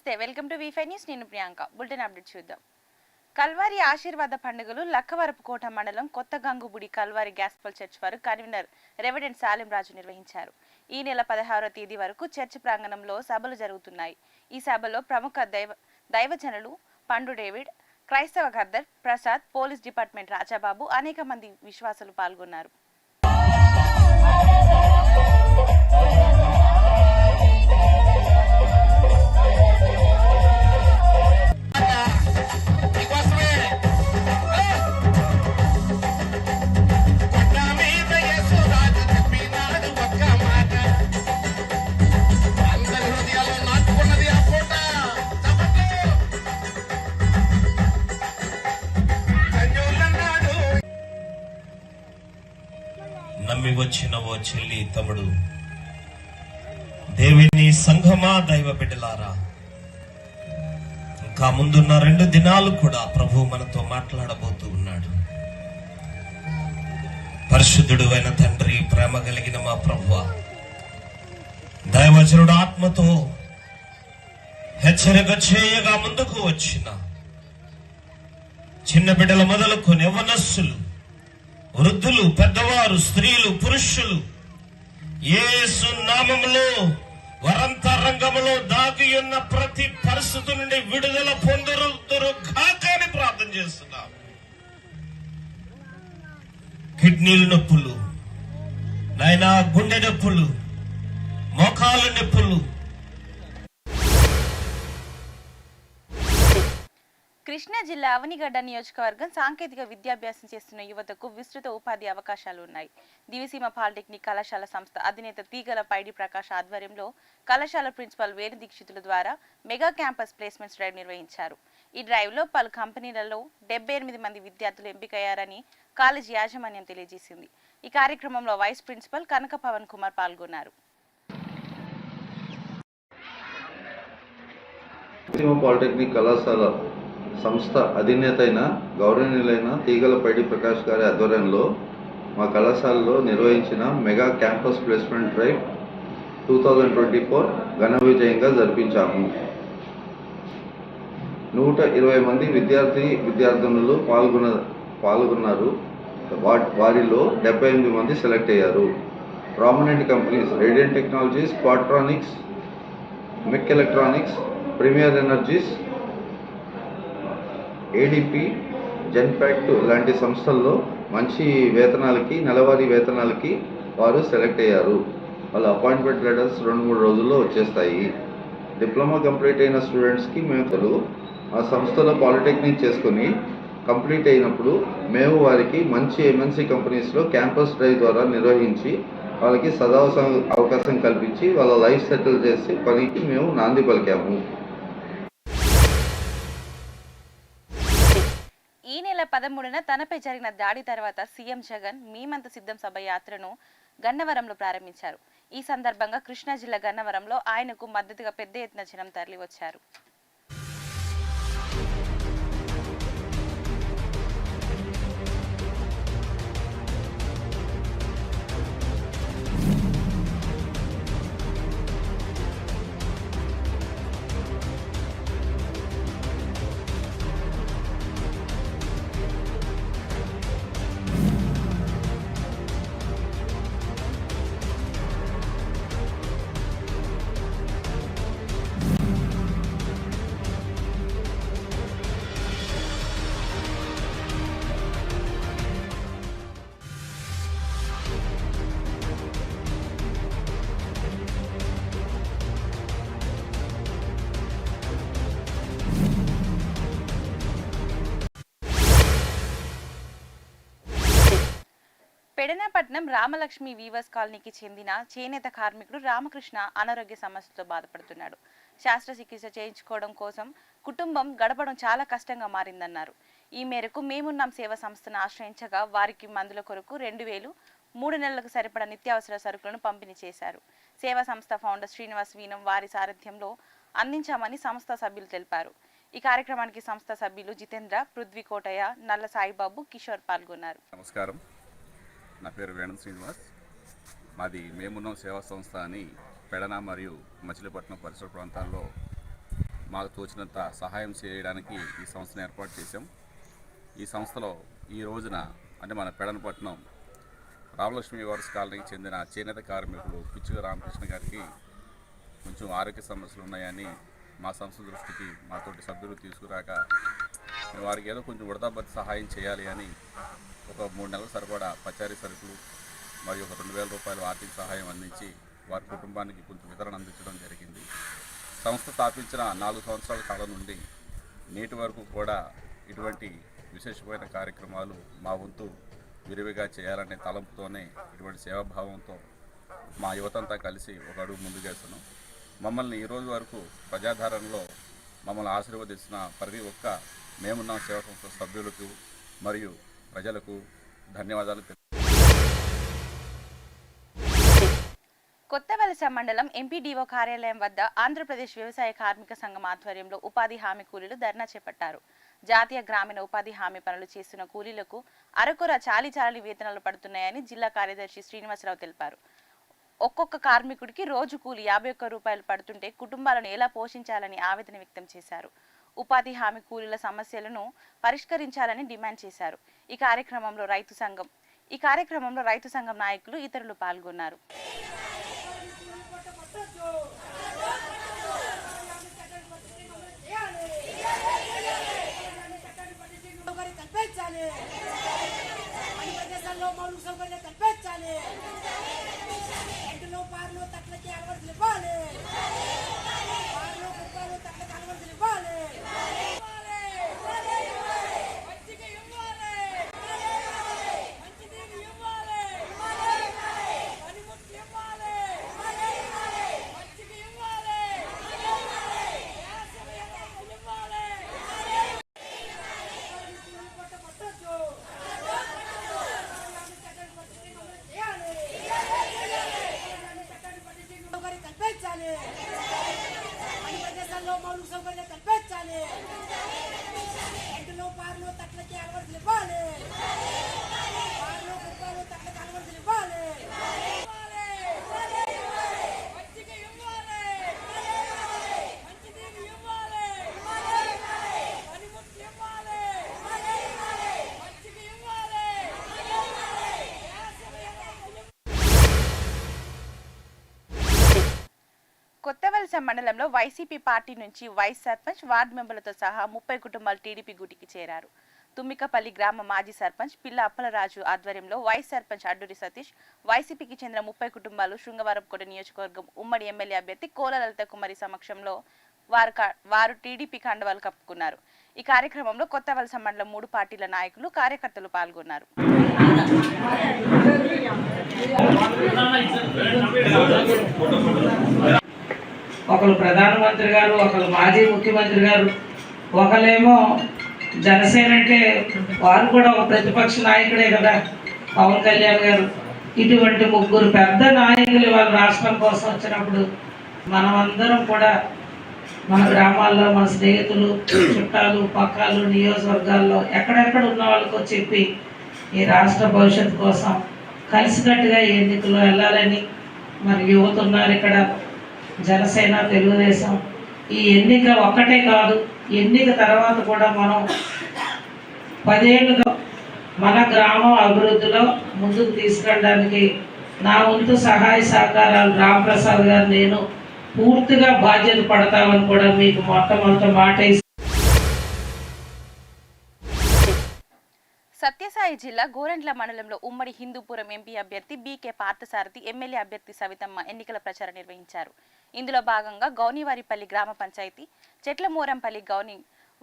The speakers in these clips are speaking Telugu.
నమస్తే, వెల్కమ్ టు వి5 న్యూస్. నేను ప్రియాంక. బులెటిన్ అప్డేట్ చూద్దాం. కల్వారి ఆశీర్వాద పండుగలు లక్కవరపుకోట మండలం కొత్త గంగుబుడి కల్వారి గాస్పల్ చర్చ్ వారు కన్వీనర్ రెవరెండ్ సాలెం రాజు నిర్వహించారు. ఈ నెల 16వ తేదీ వరకు చర్చ్ ప్రాంగణంలో సభలు జరుగుతున్నాయి. ఈ సభలో ప్రముఖ దైవజనులు పండు డేవిడ్, క్రైస్తవ ఖద్దర్ ప్రసాద్, పోలీస్ డిపార్ట్మెంట్ రాజాబాబు, అనేక మంది విశ్వాసులు పాల్గొన్నారు. నమ్మి వచ్చిన ఓ చెల్లి తమ్ముడు, దేవుని సంఘమా, దైవ బిడ్డలారా, ఇంకా ముందున్న 2 దినాలు కూడా ప్రభు మనతో మాట్లాడబోతూ ఉన్నాడు. పరిశుద్ధుడు అయిన తండ్రి, ప్రేమ కలిగిన మా ప్రభువా, దైవజనుడు ఆత్మతో హెచ్చరిక చేయగా ముందుకు వచ్చిన చిన్న బిడ్డల మొదలుకొని యవ్వనస్సులు, వృద్ధులు, పెద్దవారు, స్త్రీలు, పురుషులు యేసు నామములో వరంతరంగములో దాగి ఉన్న ప్రతి పరిస్థితి నుండి విడుదల పొందురు కాక అని ప్రార్థన చేస్తున్నాం. కిడ్నీల నొప్పులు, నాయనా గుండె నొప్పులు, మోకాళ్ళ నొప్పులు, కృష్ణా జిల్లా అవనిగడ్డ నియోజకవర్గం సాంకేతిక విద్యాభ్యాసం చేస్తున్న యువతకు విస్తృత ఉపాధి అవకాశాలు ఉన్నాయి. దివిసీమ పాలిటెక్నిక్ కళాశాల సంస్థ అధినేత తీగల పైడి ప్రకాష్ ఆధ్వర్యంలో కళాశాల ప్రిన్సిపల్ వేణు దీక్షితుల ద్వారా మెగా క్యాంపస్ ప్లేస్మెంట్స్ డ్రైవ్ నిర్వహించారు. ఈ డ్రైవ్ లో పలు కంపెనీలలో 78 మంది విద్యార్థులు ఎంపికయ్యారని కాలేజీ యాజమాన్యం తెలియజేసింది. ఈ కార్యక్రమంలో వైస్ ప్రిన్సిపల్ కనక పవన్ కుమార్ పాల్గొన్నారు. పాలిటెక్నిక్ కళాశాల సంస్థ అధినేత అయిన గౌరవనీయులైన తీగల పైడి ప్రకాష్ గారి ఆధ్వర్యంలో మా కళాశాలలో నిర్వహించిన మెగా క్యాంపస్ ప్లేస్మెంట్ డ్రైవ్ 2024 ఘన విజయంగా జరిపించాము. 120 మంది విద్యార్థినులు పాల్గొన్నారు. వారిలో 78 మంది సెలెక్ట్ అయ్యారు. Prominent companies Radiant Technologies, Quatronics, Mek Electronics, Premier Energies, ADP, Genpact లాంటి సంస్థల్లో మంచి వేతనాలకి, నెలవారీ వేతనాలకి వారు సెలెక్ట్ అయ్యారు. వాళ్ళ అపాయింట్మెంట్ లెటర్స్ 2-3 రోజుల్లో వచ్చేస్తాయి. డిప్లొమా కంప్లీట్ అయిన స్టూడెంట్స్కి మేము ఆ సంస్థలో పాలిటెక్నిక్ చేసుకుని కంప్లీట్ అయినప్పుడు మేము వారికి మంచి ఎంఎన్సీ కంపెనీస్లో క్యాంపస్ డ్రైవ్ ద్వారా నిర్వహించి వాళ్ళకి అవకాశం కల్పించి వాళ్ళ లైఫ్ సెటిల్ చేసి పనికి మేము నాంది పలికాము. ఈ నెల 13న తనపై జరిగిన దాడి తర్వాత సీఎం జగన్ మేమంత సిద్ధం సభ యాత్రను గన్నవరంలో ప్రారంభించారు. ఈ సందర్భంగా కృష్ణా జిల్లా గన్నవరంలో ఆయనకు మద్దతుగా పెద్ద ఎత్తున జనం తరలి వచ్చారు. పెడనపట్నం రామలక్ష్మి వీవర్స్ కాలనీకి చెందిన చేనేత కార్మికుడు రామకృష్ణ అనారోగ్య సమస్యలతో బాధపడుతున్నాడు. శస్త్రచికిత్స చేయించుకోవడం కోసం కుటుంబం గడపడం చాలా కష్టంగా మారిందన్నారు. ఈ మేరకు మేమున్నాం సేవా సంస్థను ఆశ్రయించగా వారికి మందుల కొరకు 2000 3 నెలలకు సరిపడా నిత్యావసర సరుకులను పంపిణీ చేశారు. సేవా సంస్థ ఫౌండర్ శ్రీనివాస్ వీనం వారి సారథ్యంలో అందించామని సంస్థ సభ్యులు తెలిపారు. ఈ కార్యక్రమానికి సంస్థ సభ్యులు జితేంద్ర, పృథ్వీ కోటయ్య, నల్ల సాయిబాబు, కిషోర్ పాల్గొన్నారు. నమస్కారం, నా పేరు వేణు శ్రీనివాస్. మాది మేమున్నాం సేవా సంస్థ అని పెడన మరియు మచిలీపట్నం పరిసర ప్రాంతాల్లో మాకు తోచినంత సహాయం చేయడానికి ఈ సంస్థను ఏర్పాటు చేశాం. ఈ సంస్థలో ఈ రోజున అంటే మన పెడనపట్నం రామలక్ష్మి వివర్స్ కాలనీకి చెందిన చేనేత కార్మికులు పిచ్చుక రామకృష్ణ గారికి కొంచెం ఆరోగ్య సమస్యలు ఉన్నాయని మా సంస్థ దృష్టికి మాతోటి సభ్యులు తీసుకురాక వారికి ఏదో కొంచెం ఉడతాబట్టి సహాయం చేయాలి అని ఒక 3 నెలల సరిపడా పచారీ సరుకులు మరియు ఒక 2,000 రూపాయలు ఆర్థిక సహాయం అందించి వారి కుటుంబానికి కొంచెం వితరణ అందించడం జరిగింది. సంస్థ స్థాపించిన 4 సంవత్సరాల కాలం నుండి నేటి వరకు కూడా ఇటువంటి విశేషమైన కార్యక్రమాలు మా వంతు విరివిగా చేయాలనే తలంపుతోనే ఇటువంటి సేవాభావంతో మా యువతంతా కలిసి ఒక అడుగు ముందుకేస్తున్నాం. మమ్మల్ని ఈరోజు వరకు ప్రజాధారణలో మమ్మల్ని ఆశీర్వదిస్తున్న ప్రతి ఒక్క మేమున్న సేవా సంస్థ సభ్యులకు మరియు ప్రజలకు ధన్యవాదాలు. కొత్తవలస మండలం ఎంపీడీఓ కార్యాలయం వద్ద ఆంధ్రప్రదేశ్ వ్యవసాయ కార్మిక సంఘం ఆధ్వర్యంలో ఉపాధి హామీ కూలీలు ధర్నా చేపట్టారు. జాతీయ గ్రామీణ ఉపాధి హామీ పనులు చేస్తున్న కూలీలకు అరకొర చాలీ వేతనాలు పడుతున్నాయని జిల్లా కార్యదర్శి శ్రీనివాసరావు తెలిపారు. ఒక్కొక్క కార్మికుడికి రోజు కూలి 51 రూపాయలు పడుతుంటే కుటుంబాలను ఎలా పోషించాలని ఆవేదన వ్యక్తం చేశారు. ఉపాధి హామీ కూలీల సమస్యలను పరిష్కరించాలని డిమాండ్ చేశారు. ఈ కార్యక్రమంలో రైతు సంఘం నాయకులు ఇతరులు పాల్గొన్నారు. కొత్తవలస మండలంలో వైసీపీ పార్టీ నుంచి వైస్ సర్పంచ్, వార్డు మెంబర్లతో సహా 30 కుటుంబాలు టీడీపీ గూటికి చేరారు. తుమ్మికపల్లి గ్రామ మాజీ సర్పంచ్ పిల్ల అప్పలరాజు ఆధ్వర్యంలో వైస్ సర్పంచ్ అడ్డూరి సతీష్, వైసీపీకి చెందిన 30 కుటుంబాలు శృంగవరపుకోట నియోజకవర్గం ఉమ్మడి ఎమ్మెల్యే అభ్యర్థి కోల లలిత కుమారి సమక్షంలో వారు టీడీపీ కండువాలు కప్పుకున్నారు. ఈ కార్యక్రమంలో కొత్తవలస మండలం 3 పార్టీల నాయకులు, కార్యకర్తలు పాల్గొన్నారు. ఒకరు ప్రధానమంత్రి గారు, ఒకరు మాజీ ముఖ్యమంత్రి గారు, ఒకరేమో జనసేన అంటే వారు కూడా ఒక ప్రతిపక్ష నాయకుడే కదా పవన్ కళ్యాణ్ గారు. ఇటువంటి 3 పెద్ద నాయకులు వాళ్ళ రాష్ట్రం కోసం వచ్చినప్పుడు మనమందరం కూడా మన గ్రామాల్లో మన స్నేహితులు, చుట్టాలు, పక్కాలు, నియోజకవర్గాల్లో ఎక్కడెక్కడ ఉన్న వాళ్ళతో చెప్పి ఈ రాష్ట్ర భవిష్యత్తు కోసం కలిసికట్టుగా ఎన్నికలు వెళ్ళాలని మరి యువత ఉన్నారు ఇక్కడ. జనసేన, తెలుగుదేశం ఈ ఎన్నిక ఒక్కటే కాదు, ఎన్నిక తర్వాత కూడా మనం 10 ఏళ్ళుగా మన గ్రామం అభివృద్ధిలో ముందుకు తీసుకెళ్ళడానికి నా వంతు సహాయ సహకారాలు రామప్రసాద్ గారు నేను పూర్తిగా బాధ్యత పడతామని కూడా మీకు మొట్టమొదటి మాట ఇస్తాను. సత్యసాయి జిల్లా గోరంట్ల మండలంలో ఉమ్మడి హిందూపురం ఎంపీ అభ్యర్థి బీకే పార్థసారథి, ఎమ్మెల్యే అభ్యర్థి సవితమ్మ ఎన్నికల ప్రచారం నిర్వహించారు. ఇందులో భాగంగా గౌనివారిపల్లి గ్రామ పంచాయతీ చెట్లమూరంపల్లి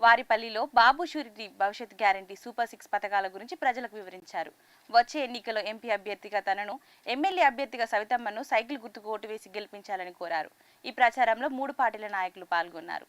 వారిపల్లిలో బాబు షూరిటీ భవిష్యత్ గ్యారంటీ సూపర్ 6 పథకాల గురించి ప్రజలకు వివరించారు. వచ్చే ఎన్నికల్లో ఎంపీ అభ్యర్థిగా తనను, ఎమ్మెల్యే అభ్యర్థిగా సవితమ్మను సైకిల్ గుర్తుకు ఓటు వేసి గెలిపించాలని కోరారు. ఈ ప్రచారంలో 3 పార్టీల నాయకులు పాల్గొన్నారు.